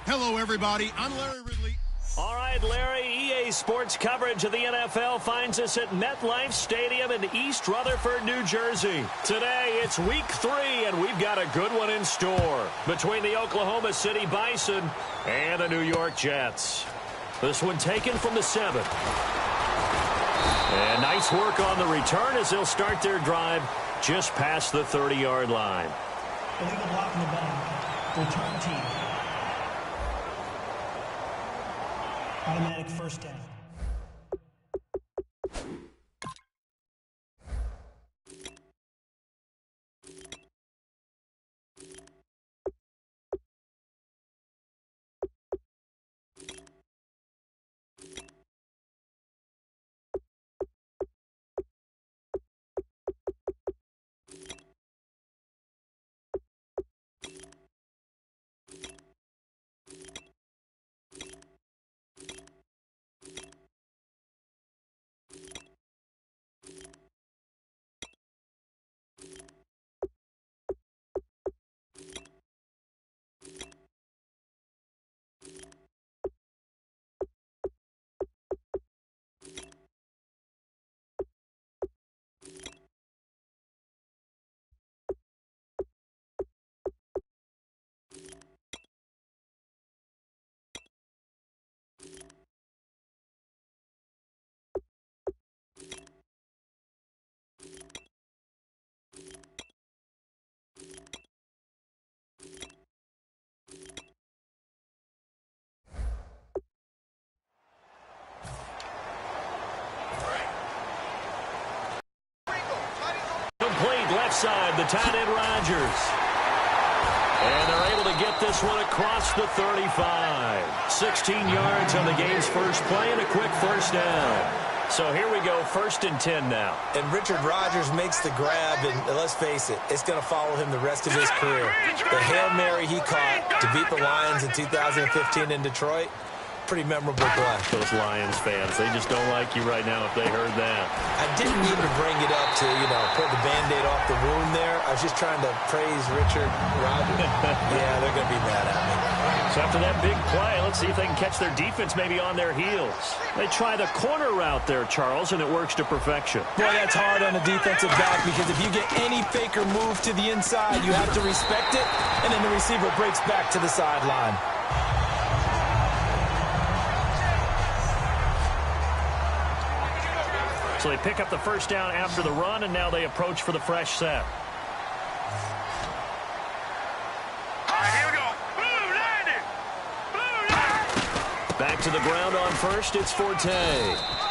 Hello, everybody. I'm Larry Ridley. All right, Larry, EA Sports coverage of the NFL finds us at MetLife Stadium in East Rutherford, New Jersey. Today, it's Week 3, and we've got a good one in store between the Oklahoma City Bison and the New York Jets. This one taken from the 7. And nice work on the return as they'll start their drive just past the 30-yard line. Illegal block in the back. Return team. Automatic first down. Complete left side, the tight end Rodgers. And they're able to get this one across the 35. 16 yards on the game's first play and a quick first down. So here we go, 1st and 10 now. And Richard Rodgers makes the grab, and let's face it, it's going to follow him the rest of his career. The Hail Mary he caught to beat the Lions in 2015 in Detroit, pretty memorable play. Those Lions fans, they just don't like you right now if they heard that. I didn't mean to bring it up to, pull the Band-Aid off the wound there. I was just trying to praise Richard Rodgers. Yeah, they're going to be mad at me. So after that big play, let's see if they can catch their defense maybe on their heels. They try the corner route there, Charles, and it works to perfection. Boy, that's hard on a defensive back because if you get any fake or move to the inside, you have to respect it, and then the receiver breaks back to the sideline. So they pick up the first down after the run, and now they approach for the fresh set. Back to the ground on first, it's Forte.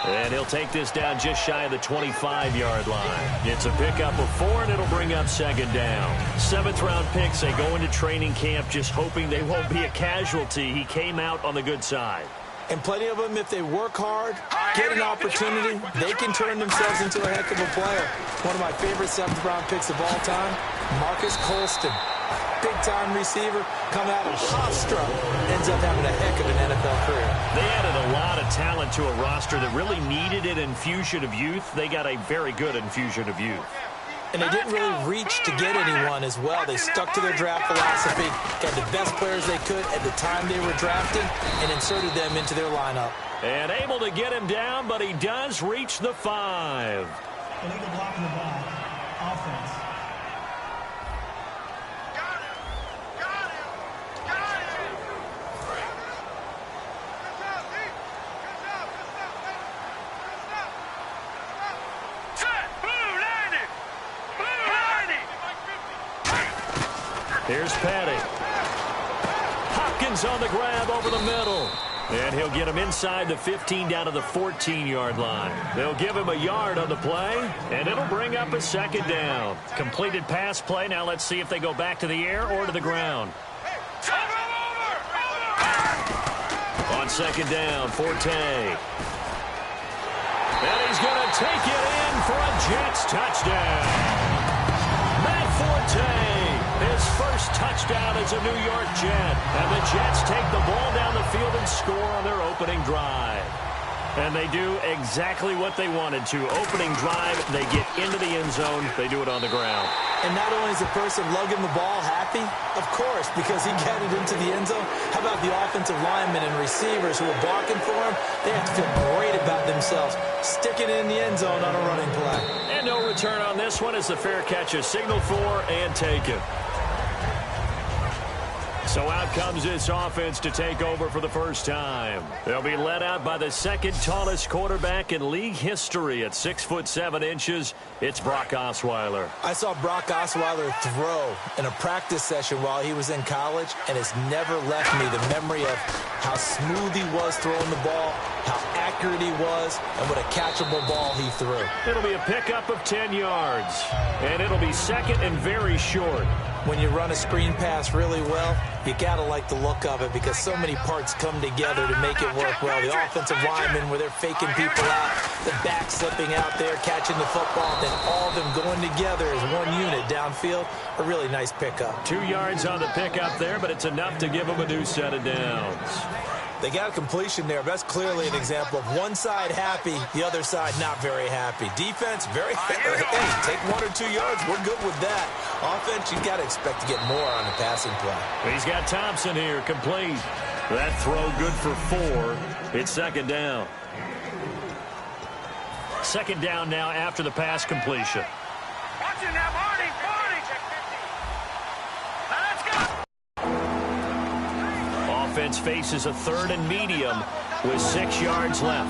And he'll take this down just shy of the 25-yard line. It's a pickup of 4, and it'll bring up 2nd down. 7th-round picks, they go into training camp just hoping they won't be a casualty. He came out on the good side. And plenty of them, if they work hard, get an opportunity, they can turn themselves into a heck of a player. One of my favorite 7th-round picks of all time, Marcus Colston. Big-time receiver, come out of Hofstra, ends up having a heck of an NFL career. They added a lot of talent to a roster that really needed an infusion of youth. They got a very good infusion of youth. And they didn't really reach to get anyone as well. They stuck to their draft philosophy, got the best players they could at the time they were drafting, and inserted them into their lineup. And able to get him down, but he does reach the 5. Illegal block in the back. Offense. Here's Patty. Hopkins on the grab over the middle. And he'll get him inside the 15 down to the 14-yard line. They'll give him a yard on the play, and it'll bring up a 2nd down. Completed pass play. Now let's see if they go back to the air or to the ground. On 2nd down, Forte. And he's going to take it in for a Jets touchdown. Matt Forte. His first touchdown as a New York Jet. And the Jets take the ball down the field and score on their opening drive. And they do exactly what they wanted to. Opening drive, they get into the end zone. They do it on the ground. And not only is the person lugging the ball happy, of course, because he got it into the end zone, how about the offensive linemen and receivers who are blocking for him? They have to feel great about themselves, sticking it in the end zone on a running play. And no return on this one as the fair catch is signaled for and taken. So out comes this offense to take over for the first time. They'll be led out by the second tallest quarterback in league history at 6'7". It's Brock Osweiler. I saw Brock Osweiler throw in a practice session while he was in college, and it's never left me the memory of how smooth he was throwing the ball, how accurate he was, and what a catchable ball he threw. It'll be a pickup of 10 yards, and it'll be second and very short. When you run a screen pass really well, you got to like the look of it because so many parts come together to make it work well. The offensive linemen, where they're faking people out, the back slipping out there, catching the football, then all of them going together as one unit downfield. A really nice pickup. 2 yards on the pickup there, but it's enough to give them a new set of downs. They got a completion there. That's clearly an example of one side happy, the other side not very happy. Defense, very happy. Hey, take 1 or 2 yards. We're good with that. Offense, you got to expect to get more on the passing play. He's got Thompson here, complete. That throw good for 4. It's second down. Second down now after the pass completion. Watch it now, Marty. Check 50. Let's go. Offense faces a third and medium with 6 yards left.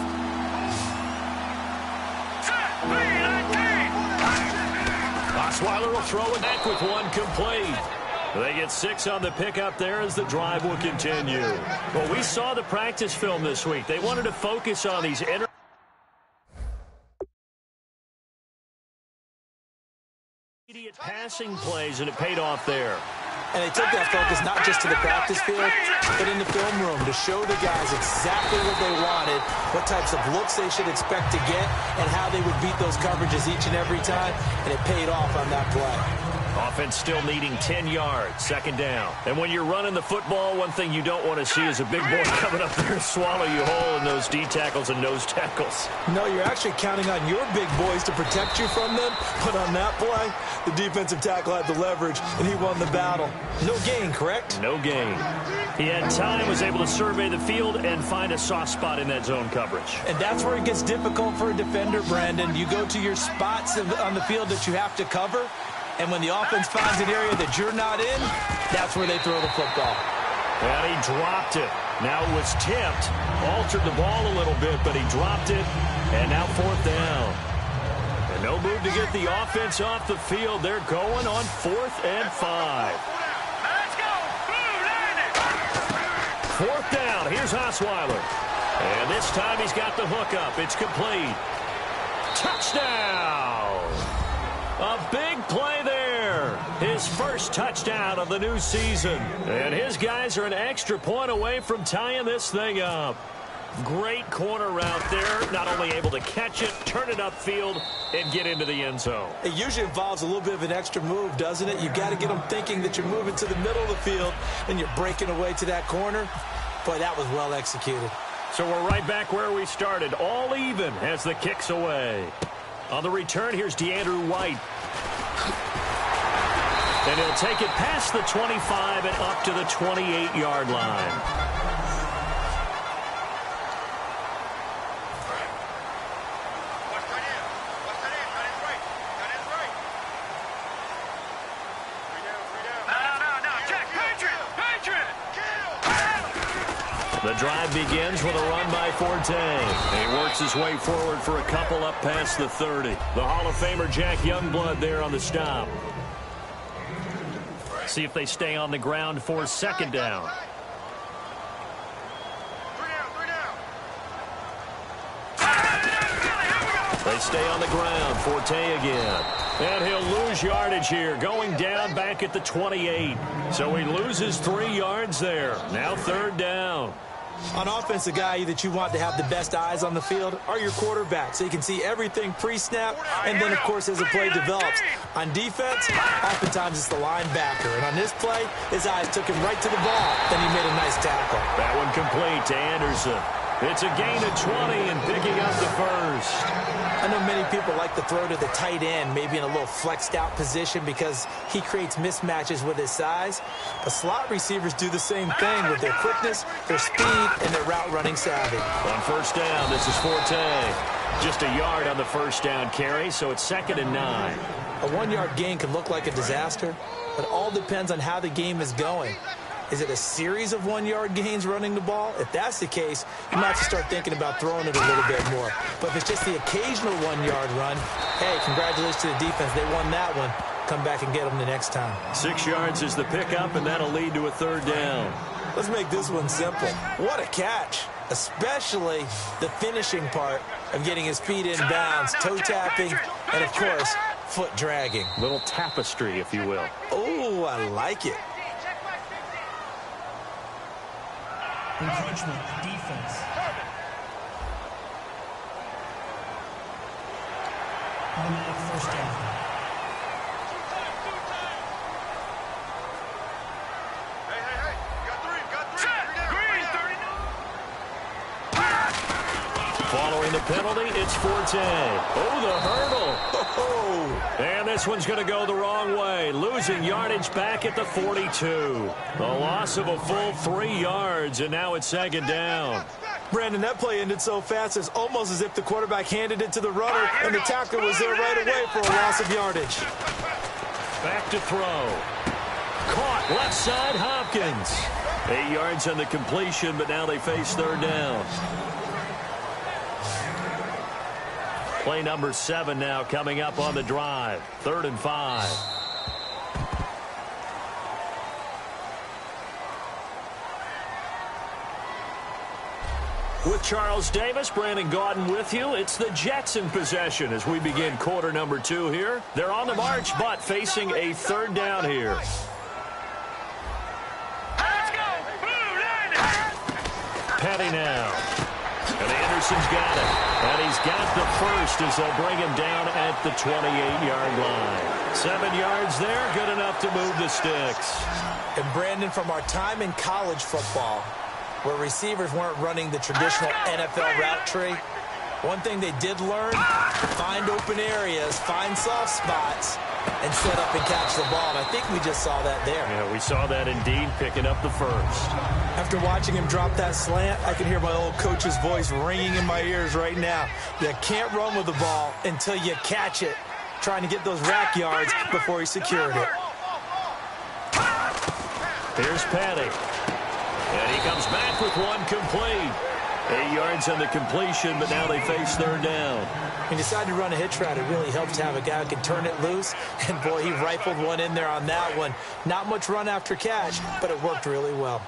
Osweiler will throw it back with 1 complete. They get 6 on the pickup there as the drive will continue. Well, we saw the practice film this week. They wanted to focus on these intermediate passing plays, and it paid off there. And they took that focus not just to the practice field, but in the film room to show the guys exactly what they wanted, what types of looks they should expect to get, and how they would beat those coverages each and every time, and it paid off on that play. Offense still needing 10 yards, second down. And when you're running the football, one thing you don't want to see is a big boy coming up there and swallow you whole in those D tackles and nose tackles. No, you're actually counting on your big boys to protect you from them. But on that play, the defensive tackle had the leverage, and he won the battle. No gain, correct? No gain. He had time, was able to survey the field and find a soft spot in that zone coverage. And that's where it gets difficult for a defender, Brandon. You go to your spots on the field that you have to cover, and when the offense finds an area that you're not in, that's where they throw the football. And he dropped it. Now it was tipped. Altered the ball a little bit, but he dropped it. And now fourth down. And no move to get the offense off the field. They're going on 4th and 5. Let's go. Fourth down. Here's Osweiler. And this time he's got the hook up. It's complete. Touchdown. A big play there. His first touchdown of the new season. And his guys are an extra point away from tying this thing up. Great corner route there. Not only able to catch it, turn it upfield, and get into the end zone. It usually involves a little bit of an extra move, doesn't it? You've got to get them thinking that you're moving to the middle of the field and you're breaking away to that corner. Boy, that was well executed. So we're right back where we started. All even as the kick's away. On the return, here's DeAndrew White. And he'll take it past the 25 and up to the 28-yard line. The drive begins with a run by Forte. He works his way forward for a couple up past the 30. The Hall of Famer Jack Youngblood there on the stop. See if they stay on the ground for second down. They stay on the ground. Forte again. And he'll lose yardage here, going down back at the 28. So he loses 3 yards there. Now third down. On offense, the guy that you want to have the best eyes on the field are your quarterbacks, so you can see everything pre-snap, and then, of course, as the play develops. On defense, oftentimes it's the linebacker. And on this play, his eyes took him right to the ball. Then he made a nice tackle. That one complete to Anderson. It's a gain of 20 and picking up the first. I know many people like to throw to the tight end, maybe in a little flexed out position because he creates mismatches with his size. But slot receivers do the same thing with their quickness, their speed, and their route running savvy. On first down, this is Forte. Just a yard on the first down carry, so it's 2nd and 9. A 1-yard gain can look like a disaster, but it all depends on how the game is going. Is it a series of 1-yard gains running the ball? If that's the case, you might have to start thinking about throwing it a little bit more. But if it's just the occasional 1-yard run, hey, congratulations to the defense. They won that one. Come back and get them the next time. 6 yards is the pickup, and that'll lead to a 3rd down. Let's make this one simple. What a catch, especially the finishing part of getting his feet in bounds, toe tapping, and, of course, foot dragging. Little tapestry, if you will. Oh, I like it. Encroachment, defense. Automatic first down. Hey. Got three. Green, 30. Following the penalty, it's Forte. Oh, the hurdle. And this one's going to go the wrong way. Losing yardage back at the 42. The loss of a full 3 yards, and now it's 2nd down. Brandon, that play ended so fast, it's almost as if the quarterback handed it to the runner, and the tackler was there right away for a loss of yardage. Back to throw. Caught left side, Hopkins. 8 yards on the completion, but now they face 3rd down. Play number 7 now coming up on the drive. 3rd and 5. With Charles Davis, Brandon Gaudin with you. It's the Jets in possession as we begin quarter number 2 here. They're on the march, but facing a 3rd down here. Let's go. Blue line. Petty now. And Anderson's got it. And he's got the first as they'll bring him down at the 28-yard line. 7 yards there, good enough to move the sticks. And Brandon, from our time in college football, where receivers weren't running the traditional NFL route tree, one thing they did learn, find open areas, find soft spots, and set up and catch the ball. And I think we just saw that there. Yeah, we saw that indeed, picking up the first. After watching him drop that slant, I can hear my old coach's voice ringing in my ears right now. You can't run with the ball until you catch it, trying to get those rack yards before he secured it. Here's Petty. And he comes back with one complete. 8 yards on the completion, but now they face 3rd down. He decided to run a hitch route. It really helps to have a guy who can turn it loose. And, boy, he rifled one in there on that one. Not much run after catch, but it worked really well.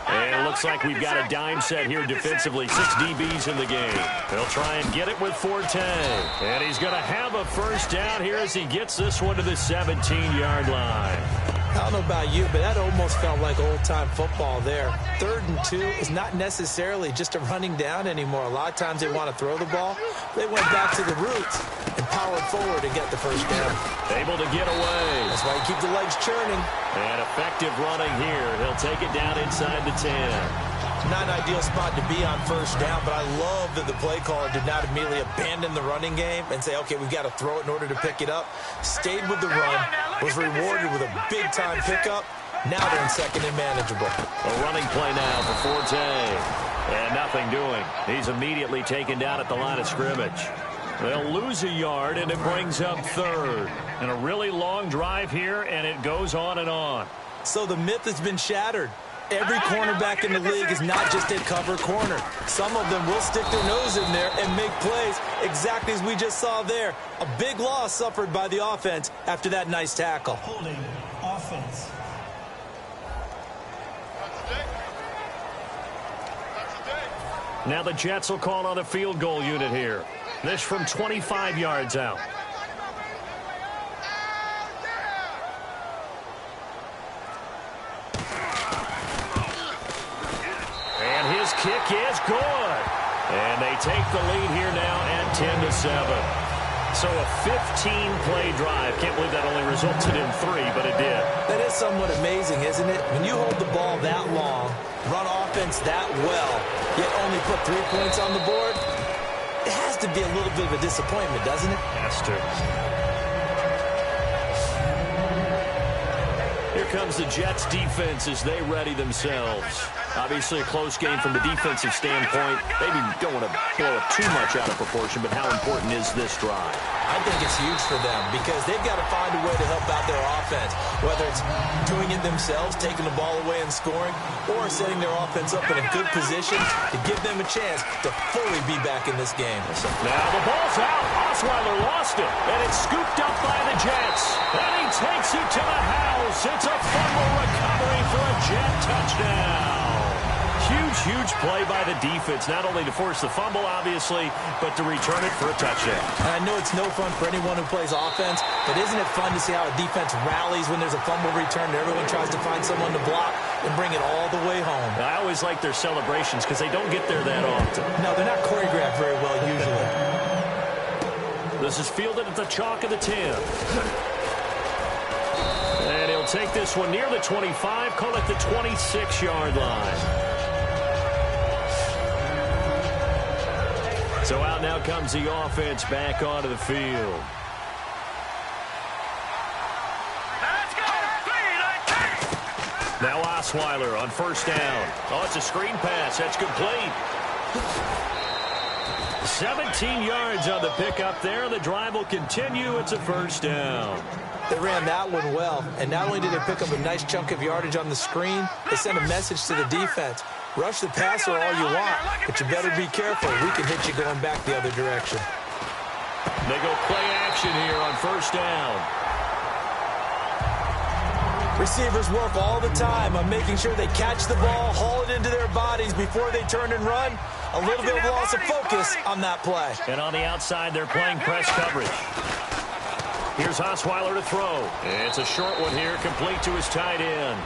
And it looks like we've got a dime set here defensively. 6 DBs in the game. They'll try and get it with Forte. And he's going to have a first down here as he gets this one to the 17-yard line. I don't know about you, but that almost felt like old-time football there. 3rd and 2 is not necessarily just a running down anymore. A lot of times they want to throw the ball. They went back to the roots and powered forward to get the first down. Able to get away. That's why you keep the legs churning. And effective running here. He'll take it down inside the 10. Not an ideal spot to be on first down, but I love that the play caller did not immediately abandon the running game and say, okay, we've got to throw it in order to pick it up. Stayed with the run, was rewarded with a big-time pickup. Now they're in 2nd and manageable. A running play now for Forte. And nothing doing. He's immediately taken down at the line of scrimmage. They'll lose a yard, and it brings up 3rd. And a really long drive here, and it goes on and on. So the myth has been shattered. Every cornerback in the league is not just a cover corner. Some of them will stick their nose in there and make plays exactly as we just saw there. A big loss suffered by the offense after that nice tackle. Holding offense. Now the Jets will call on a field goal unit here. This from 25 yards out. And his kick is good. And they take the lead here now at 10-7. So a 15-play drive. Can't believe that only resulted in 3, but it did. That is somewhat amazing, isn't it? When you hold the ball that long, run offense that well, yet only put 3 points on the board, it has to be a little bit of a disappointment, doesn't it? Has to. Here comes the Jets defense as they ready themselves. Obviously a close game from the defensive standpoint. Maybe don't want to blow it too much out of proportion, but how important is this drive? I think it's huge for them because they've got to find a way to help out their offense, whether it's doing it themselves, taking the ball away and scoring, or setting their offense up in a good position to give them a chance to fully be back in this game. Now the ball's out. Osweiler lost it, and it's scooped up by the Jets. And he takes it to the house. It's a fumble recovery for a Jet touchdown. Huge play by the defense, not only to force the fumble, obviously, but to return it for a touchdown. And I know it's no fun for anyone who plays offense, but isn't it fun to see how a defense rallies when there's a fumble return and everyone tries to find someone to block and bring it all the way home? I always like their celebrations because they don't get there that often. No, they're not choreographed very well usually. This is fielded at the chalk of the 10. And he'll take this one near the 25, call it the 26-yard line. So out now comes the offense back onto the field. Let's go. Now Osweiler on first down. Oh, it's a screen pass. That's complete. 17 yards on the pickup there. The drive will continue. It's a first down. They ran that one well, and not only did they pick up a nice chunk of yardage on the screen, they sent a message to the defense. Rush the passer all you want, but you better be careful. We can hit you going back the other direction. They go play action here on first down. Receivers work all the time on making sure they catch the ball, haul it into their bodies before they turn and run. A little bit of loss of focus on that play. And on the outside, they're playing press coverage. Here's Osweiler to throw. It's a short one here, complete to his tight end.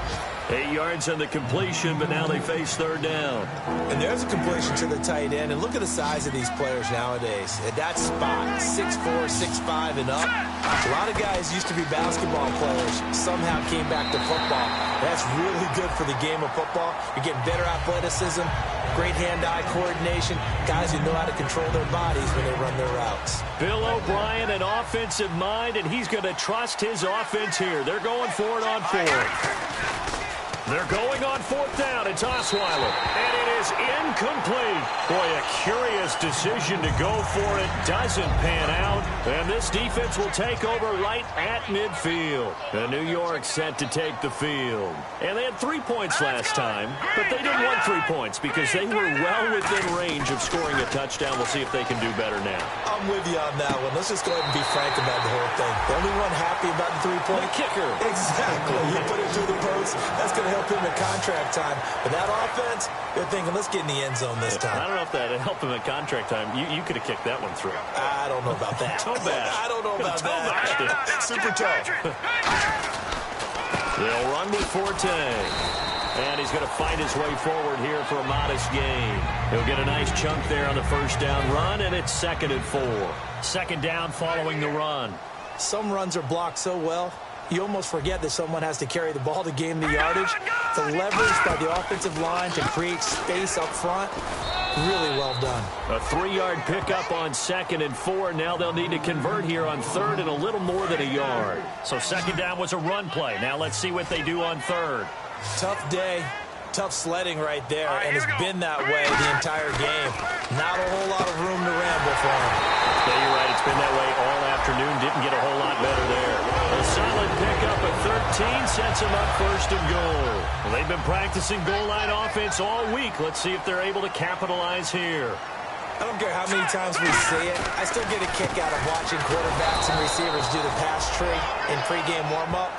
8 yards on the completion, but now they face third down. And there's a completion to the tight end. And look at the size of these players nowadays. At that spot, 6'4", 6'5", and up. A lot of guys used to be basketball players. Somehow came back to football. That's really good for the game of football. You're getting better athleticism, great hand-eye coordination, guys who know how to control their bodies when they run their routes. Bill O'Brien, an offensive mind, and he's going to trust his offense here. They're going for it on fourth. They're going on fourth down. It's Osweiler. And it is incomplete. Boy, a curious decision to go for it. Doesn't pan out. And this defense will take over right at midfield. And New York set to take the field. And they had 3 points last time, but they didn't want 3 points because they were well within range of scoring a touchdown. We'll see if they can do better now. I'm with you on that one. Let's just go ahead and be frank about the whole thing. The only one happy about the 3-point kicker. Exactly. You put it through the post. That's going to help him at contract time. But that offense, they're thinking, let's get in the end zone this time. I don't know if that helped him at contract time. You could have kicked that one through. I don't know about that. Toe bash. I don't know about that. Super tough. They'll run with Forte. And he's going to fight his way forward here for a modest gain. He'll get a nice chunk there on the first down run, and it's 2nd and 4. Second down following the run. Some runs are blocked so well, you almost forget that someone has to carry the ball to gain the yardage. The leverage by the offensive line to create space up front, really well done. A 3-yard pickup on 2nd and 4. Now they'll need to convert here on 3rd and a little more than a yard. So second down was a run play. Now let's see what they do on 3rd. Tough day, tough sledding right there, and it's been that way the entire game. Not a whole lot of room to ramble for him. Yeah, you're right. It's been that way all afternoon. Didn't get a whole lot better there. A solid pickup at 13 sets him up 1st and goal. Well, they've been practicing goal line offense all week. Let's see if they're able to capitalize here. I don't care how many times we see it. I still get a kick out of watching quarterbacks and receivers do the pass tree in pregame warm-up.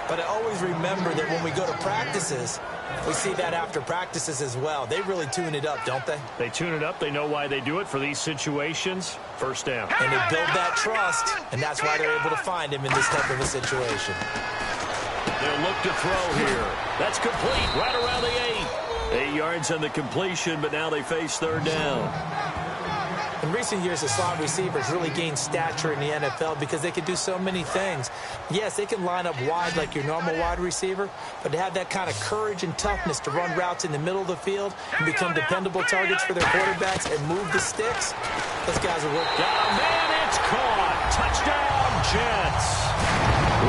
But I always remember that when we go to practices, we see that after practices as well. They really tune it up, don't they? They tune it up. They know why they do it for these situations. First down. And they build that trust, and that's why they're able to find him in this type of a situation. They'll look to throw here. That's complete right around the 8. 8 yards on the completion, but now they face 3rd down. In recent years, the slot receivers really gained stature in the NFL because they can do so many things. Yes, they can line up wide like your normal wide receiver, but to have that kind of courage and toughness to run routes in the middle of the field and become dependable targets for their quarterbacks and move the sticks, those guys are working. Oh, man, it's caught. Touchdown, Jets.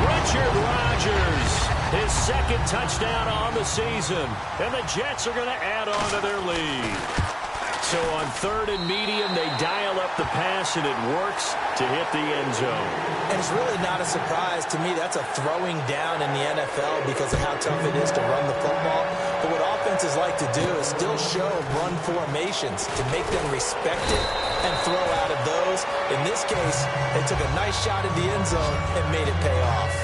Richard Rodgers, his second touchdown on the season, and the Jets are going to add on to their lead. So on 3rd and medium, they dial up the pass, and it works to hit the end zone. And it's really not a surprise to me. That's a throwing down in the NFL because of how tough it is to run the football. But what offenses like to do is still show run formations to make them respect it and throw out of those. In this case, they took a nice shot at the end zone and made it pay off.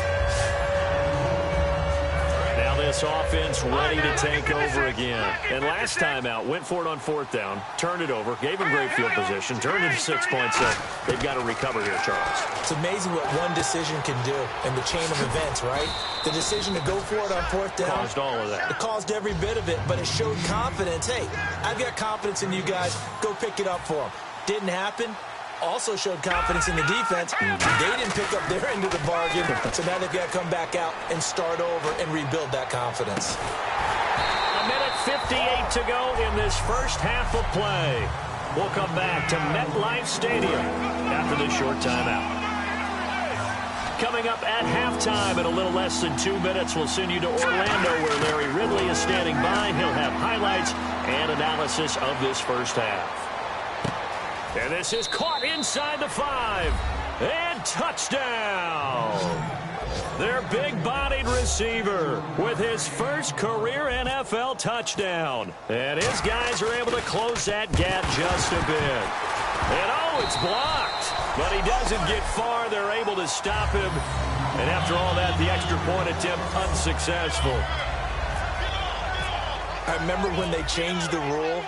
This offense ready to take over again. And last time out, went for it on 4th down, turned it over, gave them great field position, turned it to 6 points. So they've got to recover here, Charles. It's amazing what one decision can do in the chain of events, right? The decision to go for it on 4th down. Caused all of that. It caused every bit of it, but it showed confidence. Hey, I've got confidence in you guys. Go pick it up for them. Didn't happen. Also showed confidence in the defense. They didn't pick up their end of the bargain, so now they've got to come back out and start over and rebuild that confidence. A minute 58 to go in this first half of play. We'll come back to MetLife Stadium after this short timeout. Coming up at halftime in a little less than 2 minutes, we'll send you to Orlando where Larry Ridley is standing by. He'll have highlights and analysis of this first half. And this is caught inside the 5. And touchdown! Their big-bodied receiver with his first career NFL touchdown. And his guys are able to close that gap just a bit. And oh, it's blocked. But he doesn't get far. They're able to stop him. And after all that, the extra point attempt unsuccessful. I remember when they changed the rule.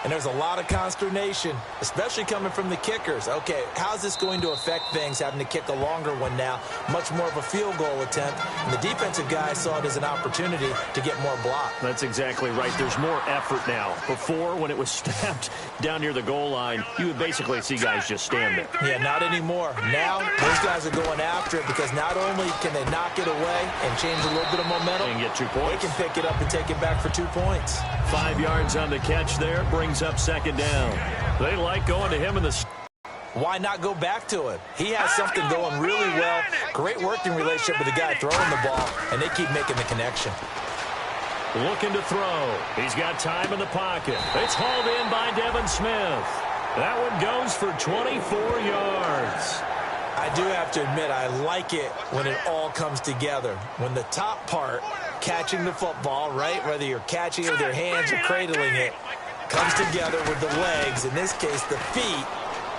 And there's a lot of consternation, especially coming from the kickers. Okay, how's this going to affect things, having to kick a longer one now? Much more of a field goal attempt. And the defensive guys saw it as an opportunity to get more block. That's exactly right. There's more effort now. Before, when it was snapped down near the goal line, you would basically see guys just stand there. Yeah, not anymore. Now, those guys are going after it because not only can they knock it away and change a little bit of momentum, and get 2 points. They can pick it up and take it back for 2 points. 5 yards on the catch there. Brings up 2nd down. They like going to him in the... Why not go back to it? He has something going really well. Great working relationship with the guy throwing the ball, and they keep making the connection. Looking to throw. He's got time in the pocket. It's hauled in by Devin Smith. That one goes for 24 yards. I do have to admit, I like it when it all comes together. When the top part, catching the football, right, whether you're catching it with your hands or cradling it, comes together with the legs, in this case the feet,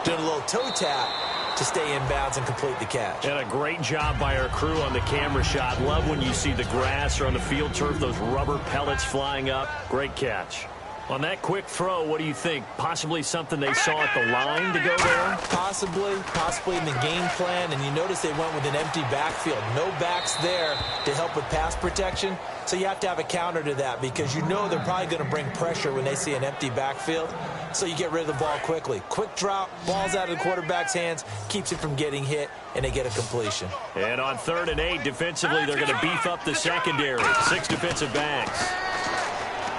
doing a little toe tap to stay in bounds and complete the catch. And a great job by our crew on the camera shot. Love when you see the grass or on the field turf, those rubber pellets flying up. Great catch. On that quick throw, what do you think? Possibly something they saw at the line to go there? Possibly in the game plan. And you notice they went with an empty backfield. No backs there to help with pass protection. So you have to have a counter to that because you know they're probably going to bring pressure when they see an empty backfield. So you get rid of the ball quickly. Quick drop, ball's out of the quarterback's hands, keeps it from getting hit, and they get a completion. And on 3rd and 8, defensively, they're going to beef up the secondary. 6 defensive backs.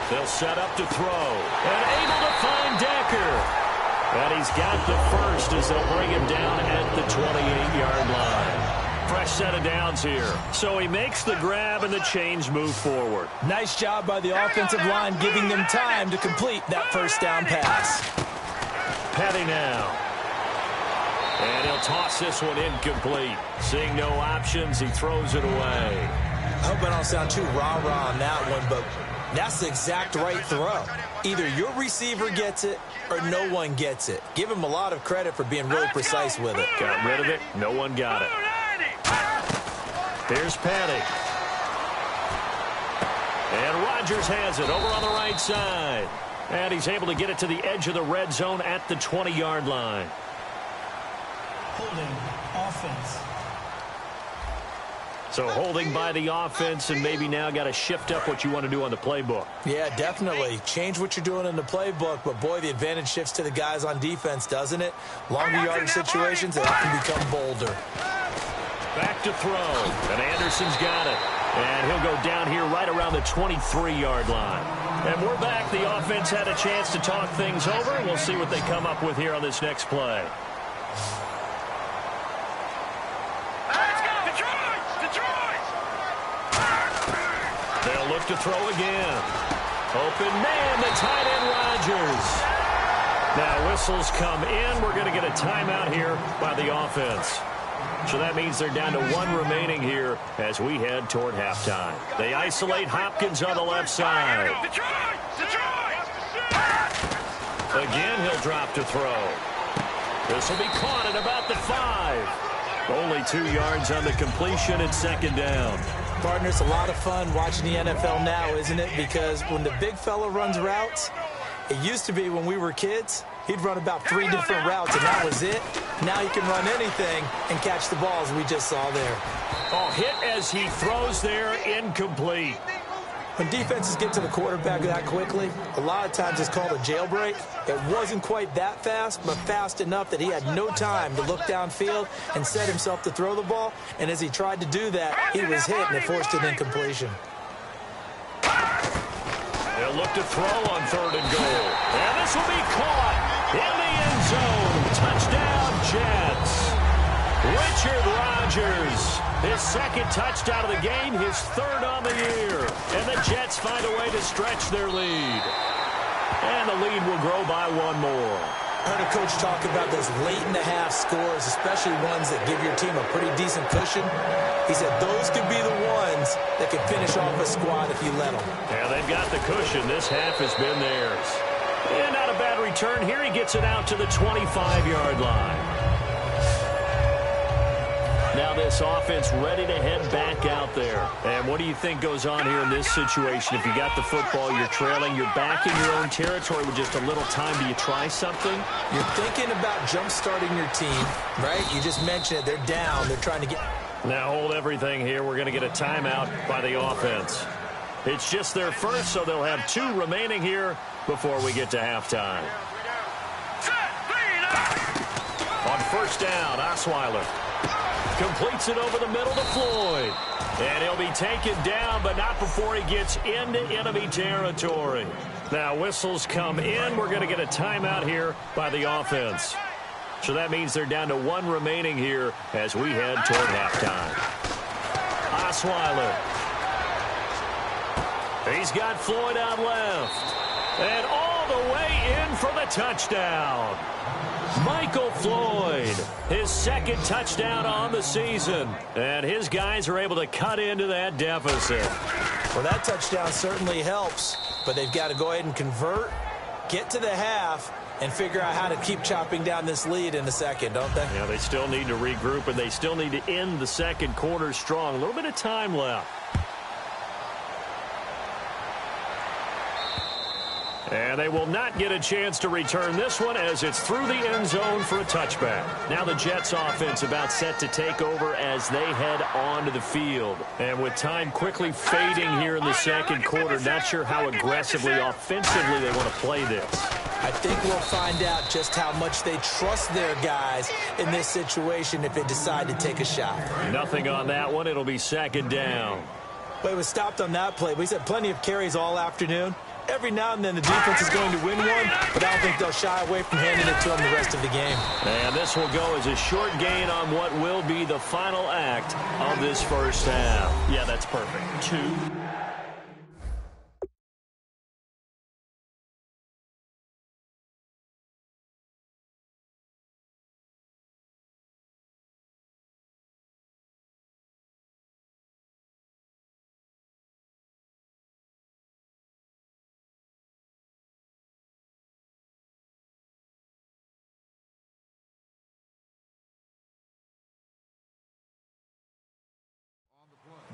They'll set up to throw. And able to find Decker. And he's got the first as they'll bring him down at the 28-yard line. Fresh set of downs here. So he makes the grab and the chains move forward. Nice job by the offensive line giving them time to complete that first down pass. Petty now. And he'll toss this one incomplete. Seeing no options, he throws it away. I hope I don't sound too rah-rah on that one, but that's the exact right throw. Either your receiver gets it or no one gets it. Give him a lot of credit for being really precise with it. Got rid of it. No one got it. Here's Petty. And Rodgers has it over on the right side. And he's able to get it to the edge of the red zone at the 20-yard line. Holding offense. So holding by the offense, and maybe now got to shift up what you want to do on the playbook. Yeah, definitely. Change what you're doing in the playbook, but boy, the advantage shifts to the guys on defense, doesn't it? Longer yardage situations, they often become bolder. Back to throw, and Anderson's got it. And he'll go down here right around the 23-yard line. And we're back. The offense had a chance to talk things over, and we'll see what they come up with here on this next play. They'll look to throw again. Open man, the tight end Rodgers. Now whistles come in. We're going to get a timeout here by the offense. So that means they're down to 1 remaining here as we head toward halftime. They isolate Hopkins on the left side. Again, he'll drop to throw. This will be caught at about the 5. Only 2 yards on the completion and second down. Partner, it's a lot of fun watching the NFL now, isn't it? Because when the big fella runs routes, it used to be when we were kids, he'd run about 3 different routes, and that was it. Now he can run anything and catch the balls we just saw there. Oh, hit as he throws there, incomplete. When defenses get to the quarterback that quickly, a lot of times it's called a jailbreak. It wasn't quite that fast, but fast enough that he had no time to look downfield and set himself to throw the ball. And as he tried to do that, he was hit, and it forced an incompletion. They'll look to throw on 3rd and goal. And this will be caught in the end zone. Touchdown, Jets. Richard Rodgers, his 2nd touchdown of the game, his 3rd on the year. And the Jets find a way to stretch their lead. And the lead will grow by 1 more. I heard a coach talk about those late-in-the-half scores, especially ones that give your team a pretty decent cushion. He said those could be the ones that can finish off a squad if you let them. Yeah, they've got the cushion. This half has been theirs. And not a bad return here. He gets it out to the 25-yard line. Now this offense ready to head back out there. And what do you think goes on here in this situation? If you got the football, you're trailing, you're back in your own territory with just a little time. Do you try something? You're thinking about jump-starting your team, right? You just mentioned it. They're down. They're trying to get... Now hold everything here. We're going to get a timeout by the offense. It's just their first, so they'll have 2 remaining here before we get to halftime. On 1st down, Osweiler completes it over the middle to Floyd. And he'll be taken down, but not before he gets into enemy territory. Now whistles come in. We're going to get a timeout here by the offense. So that means they're down to 1 remaining here as we head toward halftime. Osweiler. He's got Floyd out left. And all the way in for the touchdown. Michael Floyd, his 2nd touchdown on the season. And his guys are able to cut into that deficit. Well, that touchdown certainly helps, but they've got to go ahead and convert, get to the half, and figure out how to keep chopping down this lead in the second, don't they? Yeah, they still need to regroup, and they still need to end the second quarter strong. A little bit of time left. And they will not get a chance to return this one as it's through the end zone for a touchback. Now the Jets offense about set to take over as they head onto the field. And with time quickly fading here in the second quarter, not sure how aggressively, offensively they want to play this. I think we'll find out just how much they trust their guys in this situation if they decide to take a shot. Nothing on that one. It'll be 2nd down. Well, it was stopped on that play. He's had plenty of carries all afternoon. Every now and then the defense is going to win one, but I don't think they'll shy away from handing it to them the rest of the game. And this will go as a short gain on what will be the final act of this first half. Yeah, that's perfect. 2.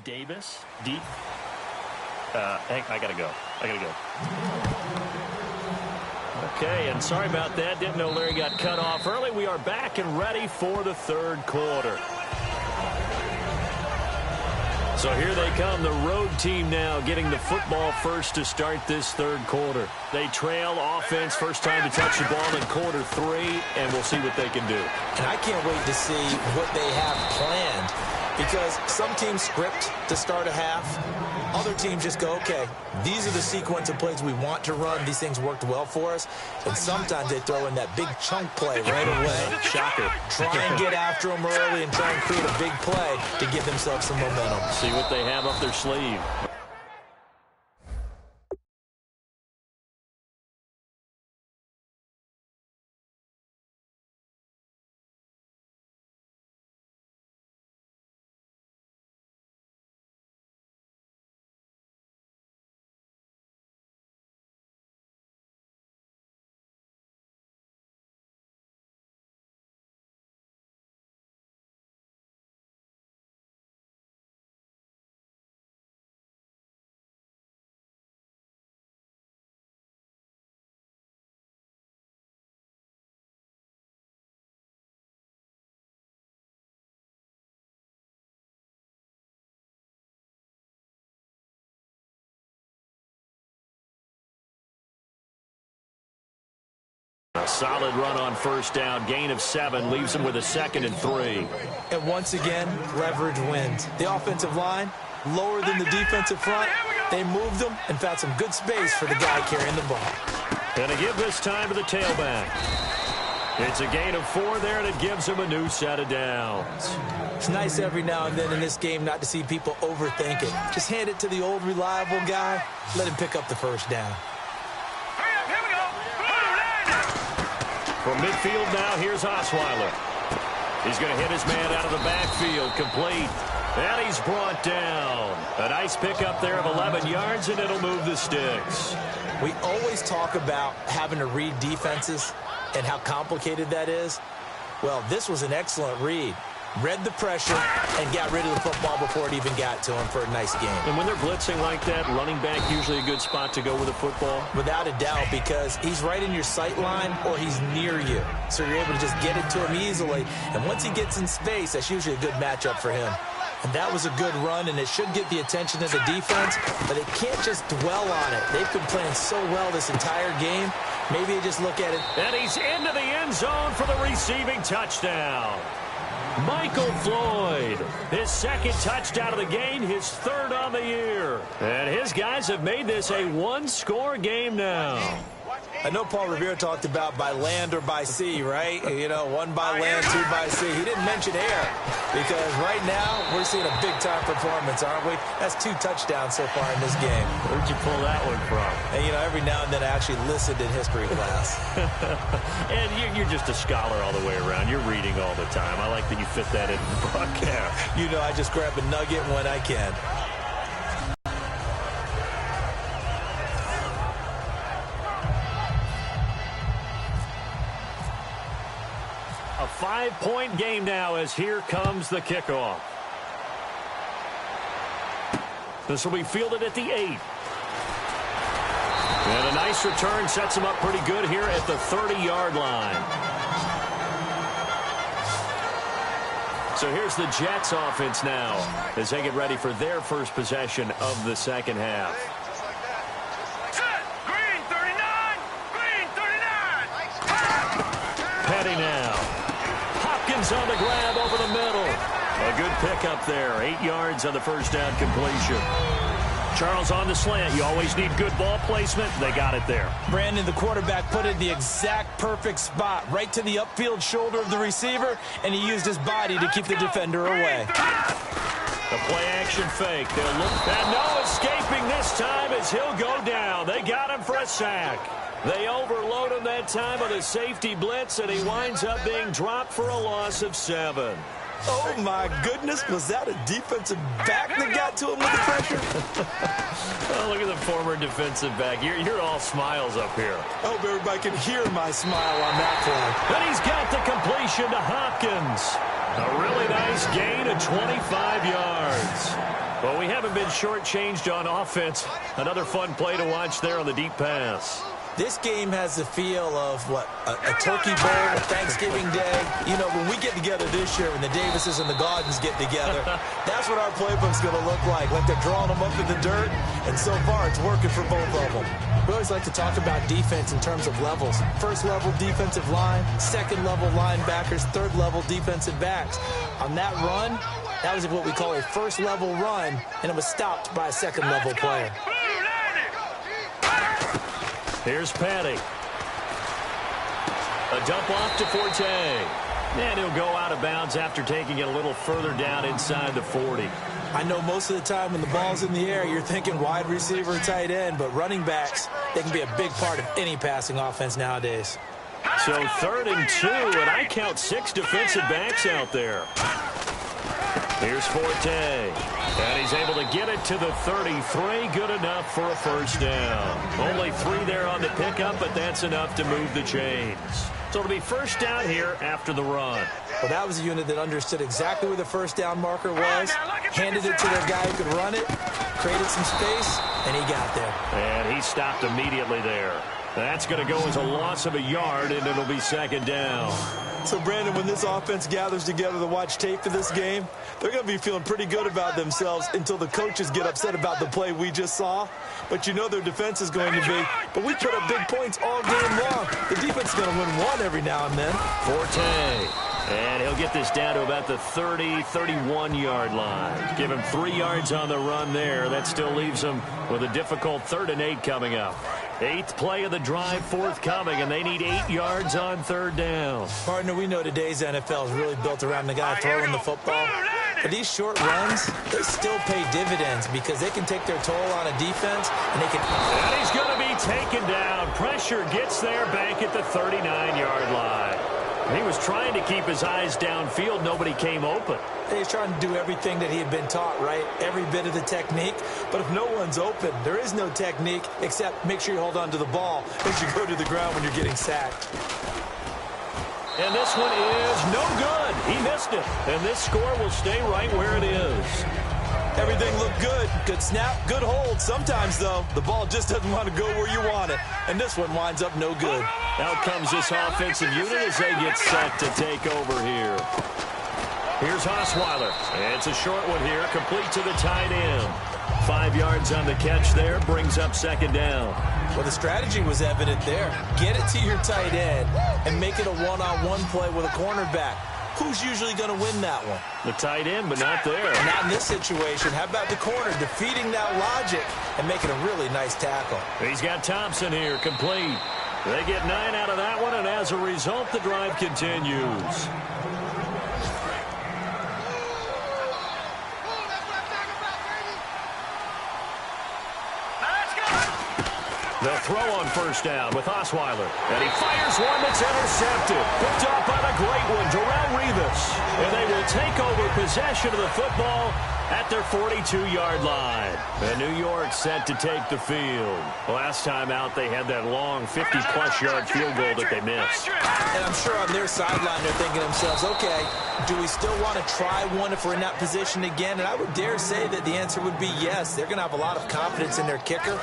Davis, deep. I gotta go. Okay, and sorry about that. Didn't know Larry got cut off early. We are back and ready for the 3rd quarter. So here they come, the road team now getting the football first to start this third quarter. They trail offense, first time to touch the ball in quarter 3, and we'll see what they can do. And I can't wait to see what they have planned, because some teams script to start a half. Other teams just go, okay, these are the sequence of plays we want to run. These things worked well for us. And sometimes they throw in that big chunk play right away. Shocker. Try and get after them early and try and create a big play to give themselves some momentum. See what they have up their sleeve. A solid run on first down. Gain of 7 leaves them with a 2nd and 3. And once again, leverage wins. The offensive line, lower than the defensive front. They moved them and found some good space for the guy carrying the ball. And to give this time to the tailback. It's a gain of 4 there, and it gives him a new set of downs. It's nice every now and then in this game not to see people overthink it. Just hand it to the old reliable guy. Let him pick up the first down. From midfield now, here's Osweiler. He's going to hit his man out of the backfield, complete. And he's brought down. A nice pickup there of 11 yards, and it'll move the sticks. We always talk about having to read defenses and how complicated that is. Well, this was an excellent read. Read the pressure and got rid of the football before it even got to him for a nice game. And when they're blitzing like that, running back usually a good spot to go with a football? Without a doubt, because he's right in your sight line or he's near you. So you're able to just get it to him easily. And once he gets in space, that's usually a good matchup for him. And that was a good run, and it should get the attention of the defense, but they can't just dwell on it. They've been playing so well this entire game. Maybe they just look at it. And he's into the end zone for the receiving touchdown. Michael Floyd, his 2nd touchdown of the game, his 3rd on the year. And his guys have made this a 1-score game now. I know Paul Revere talked about by land or by sea, right? You know, 1 by land, 2 by sea. He didn't mention air because right now we're seeing a big-time performance, aren't we? That's 2 touchdowns so far in this game. Where'd you pull that one from? And, you know, every now and then I actually listened in history class. And you're just a scholar all the way around. You're reading all the time. I like that you fit that in the broadcast. You know, I just grab a nugget when I can. A 5-point game now as here comes the kickoff. This will be fielded at the 8. And a nice return sets them up pretty good here at the 30-yard line. So here's the Jets offense now as they get ready for their first possession of the second half. Green 39! Green 39! Petty now. Hopkins on the grab over the middle. A good pickup there. 8 yards on the first down completion. Charles on the slant. You always need good ball placement. They got it there. Brandon, the quarterback, put it in the exact perfect spot, right to the upfield shoulder of the receiver, and he used his body to keep the defender away. The play-action fake. They'll look. And no escaping this time as he'll go down. They got him for a sack. They overload him that time with a safety blitz, and he winds up being dropped for a loss of 7. Oh, my goodness. Was that a defensive back that got to him with the pressure? Oh, look at the former defensive back. You're all smiles up here. I hope everybody can hear my smile on that play. And he's got the completion to Hopkins. A really nice gain of 25 yards. Well, we haven't been shortchanged on offense. Another fun play to watch there on the deep pass. This game has the feel of, a turkey bowl, Thanksgiving Day. You know, when we get together this year, when the Davises and the Gaudens get together, that's what our playbook's going to look like they're drawing them up in the dirt, and so far it's working for both of them. We always like to talk about defense in terms of levels. First level defensive line, second level linebackers, third level defensive backs. On that run, that was what we call a first level run, and it was stopped by a second level player. Here's Patty. A dump off to Forte. And he'll go out of bounds after taking it a little further down inside the 40. I know most of the time when the ball's in the air, you're thinking wide receiver, tight end, but running backs, they can be a big part of any passing offense nowadays. So 3rd and 2, and I count 6 defensive backs out there. Here's Forte. And he's able to get it to the 33. Good enough for a first down. Only 3 there on the pickup, but that's enough to move the chains. So it'll be first down here after the run. Well, that was a unit that understood exactly where the first down marker was, handed it to their guy who could run it, created some space, and he got there. And he stopped immediately there. That's going to go as a loss of a yard, and it'll be 2nd down. So, Brandon, when this offense gathers together to watch tape for this game, they're going to be feeling pretty good about themselves until the coaches get upset about the play we just saw. But you know their defense is going to be. But we put up big points all game long. The defense is going to win one every now and then. Forte. And he'll get this down to about the 30, 31-yard line. Give him 3 yards on the run there. That still leaves him with a difficult 3rd and 8 coming up. 8th play of the drive forthcoming, and they need 8 yards on 3rd down. Partner, we know today's NFL is really built around the guy throwing the football. But these short runs, they still pay dividends because they can take their toll on a defense, and they can... And he's going to be taken down. Pressure gets there back at the 39-yard line. He was trying to keep his eyes downfield. Nobody came open. He's trying to do everything that he had been taught, right? Every bit of the technique. But if no one's open, there is no technique except make sure you hold on to the ball as you go to the ground when you're getting sacked. And this one is no good. He missed it. And this score will stay right where it is. Everything looked good. Good snap, good hold. Sometimes, though, the ball just doesn't want to go where you want it. And this one winds up no good. Out comes this offensive unit as they get set to take over here. Here's Osweiler. And it's a short one here, complete to the tight end. 5 yards on the catch there, brings up 2nd down. Well, the strategy was evident there. Get it to your tight end and make it a one-on-one play with a cornerback. Who's usually going to win that one? The tight end, but not there. Not in this situation. How about the corner defeating that logic and making a really nice tackle? He's got Thompson here, complete. They get 9 out of that one, and as a result, the drive continues. The throw on first down with Osweiler. And he fires one that's intercepted. Picked off by the great one, Darrelle Revis. And they will take over possession of the football at their 42-yard line. And New York set to take the field. Last time out, they had that long 50-plus yard field goal that they missed. And I'm sure on their sideline, they're thinking to themselves, okay, do we still want to try one if we're in that position again? And I would dare say that the answer would be yes. They're going to have a lot of confidence in their kicker.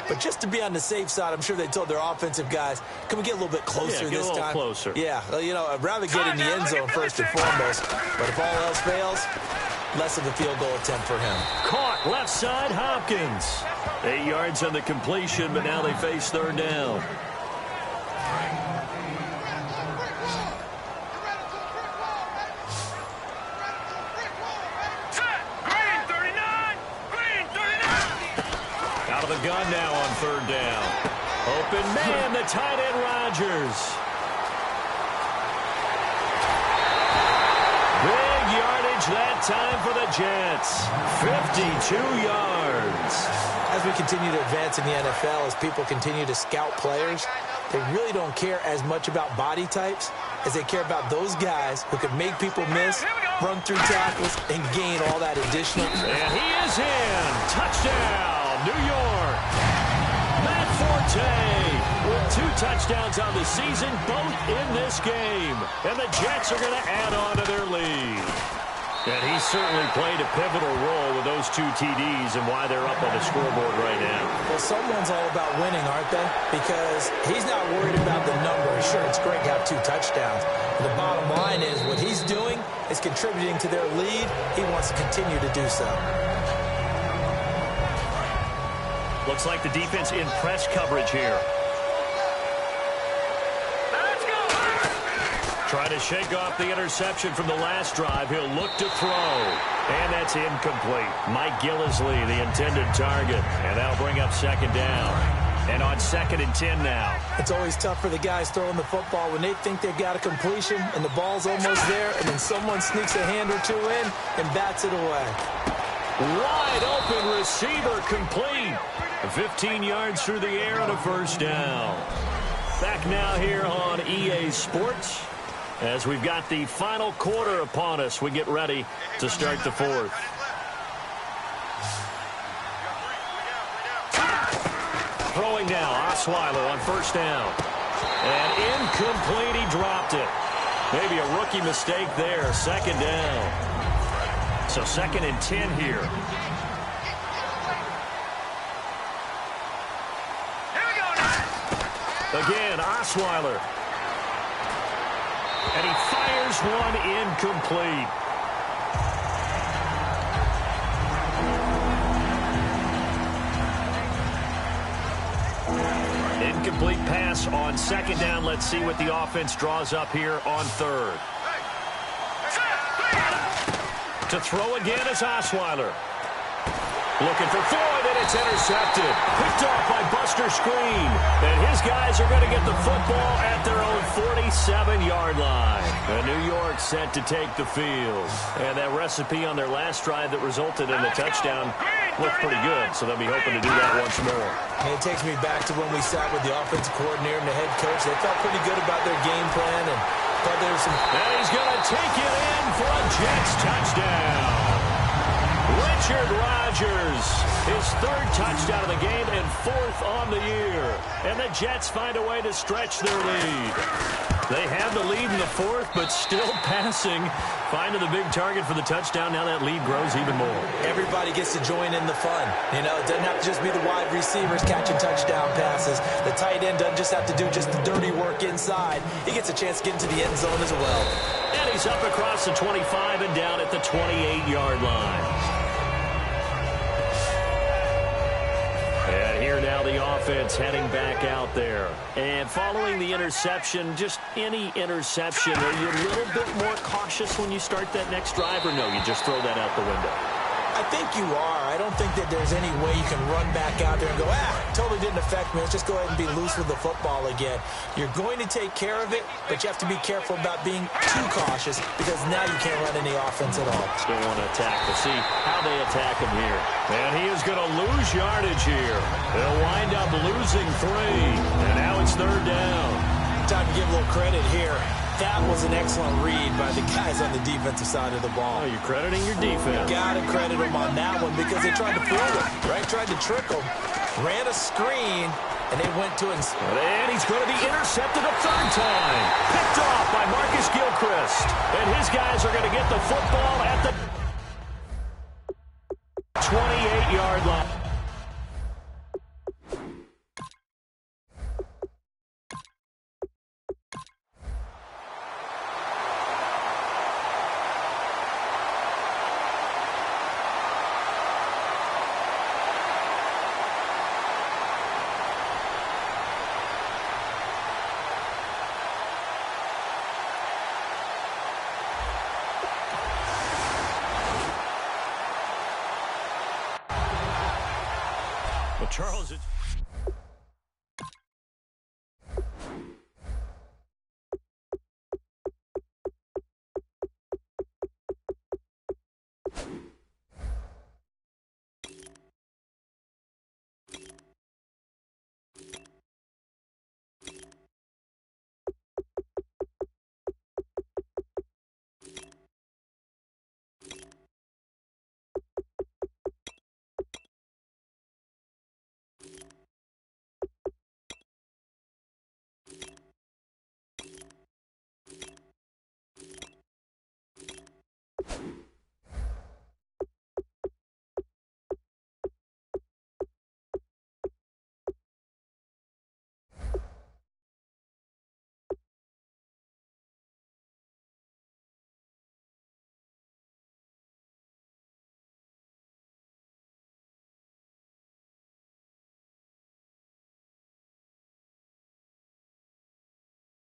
But just to be on the safe side, I'm sure they told their offensive guys, can we get a little bit closer this time? Get a little closer. Yeah, well, you know, I'd rather get in the end zone first and foremost. But if all else fails, less of a field goal attempt for him. Caught left side, Hopkins. 8 yards on the completion, but now they face 3rd down. Out of the gun now on 3rd down. Open man, the tight end Rodgers. Big yardage that time for the Jets. 52 yards. As we continue to advance in the NFL, as people continue to scout players, they really don't care as much about body types as they care about those guys who can make people miss, run through tackles, and gain all that additional. And he is in. Touchdown, New York. Matt Forte with 2 touchdowns on the season, both in this game. And the Jets are going to add on to their lead. And he certainly played a pivotal role with those 2 TDs and why they're up on the scoreboard right now. Well, someone's all about winning, aren't they? Because he's not worried about the number. Sure, it's great to have 2 touchdowns. But the bottom line is what he's doing is contributing to their lead. He wants to continue to do so. Looks like the defense in press coverage here. Trying to shake off the interception from the last drive. He'll look to throw. And that's incomplete. Mike Gillisley, the intended target. And that'll bring up second down. And on 2nd and 10 now. It's always tough for the guys throwing the football when they think they've got a completion and the ball's almost there, and then someone sneaks a hand or 2 in and bats it away. Wide open receiver complete. 15 yards through the air and a first down. Back now here on EA Sports. As we've got the final quarter upon us, we get ready to start the 4th. Throwing now, Osweiler on first down. And incomplete, he dropped it. Maybe a rookie mistake there, 2nd down. So 2nd and 10 here. Again, Osweiler. And he fires one incomplete. Incomplete pass on 2nd down. Let's see what the offense draws up here on 3rd. To throw again is Osweiler. Looking for Floyd, and it's intercepted. Picked off by Buster Screen. And his guys are going to get the football at their own 47-yard line. And New York set to take the field. And that recipe on their last drive that resulted in a touchdown looked pretty good, so they'll be hoping to do that once more. And it takes me back to when we sat with the offensive coordinator and the head coach. They felt pretty good about their game plan, and thought there was some... And he's going to take it in for a Jets touchdown. Richard Rodgers, his 3rd touchdown of the game and 4th on the year. And the Jets find a way to stretch their lead. They have the lead in the 4th, but still passing. Finding the big target for the touchdown. Now that lead grows even more. Everybody gets to join in the fun. You know, it doesn't have to just be the wide receivers catching touchdown passes. The tight end doesn't just have to do just the dirty work inside. He gets a chance to get into the end zone as well. And he's up across the 25 and down at the 28-yard line. And here now the offense heading back out there. And following the interception, just any interception, are you a little bit more cautious when you start that next drive, or no, you just throw that out the window? I think you are. I don't think that there's any way you can run back out there and go, totally didn't affect me. Let's just go ahead and be loose with the football again. You're going to take care of it, but you have to be careful about being too cautious because now you can't run any offense at all. Still want to attack. We'll see how they attack him here. And he is going to lose yardage here. They'll wind up losing 3. And now it's 3rd down. Time to give a little credit here. That was an excellent read by the guys on the defensive side of the ball. Oh, you're crediting your defense. You got to credit them on that one because they tried to fool him, right? Tried to trick him. Ran a screen, and they went to it. And he's going to be intercepted a 3rd time. Picked off by Marcus Gilchrist. And his guys are going to get the football at the 28-yard line. Charles,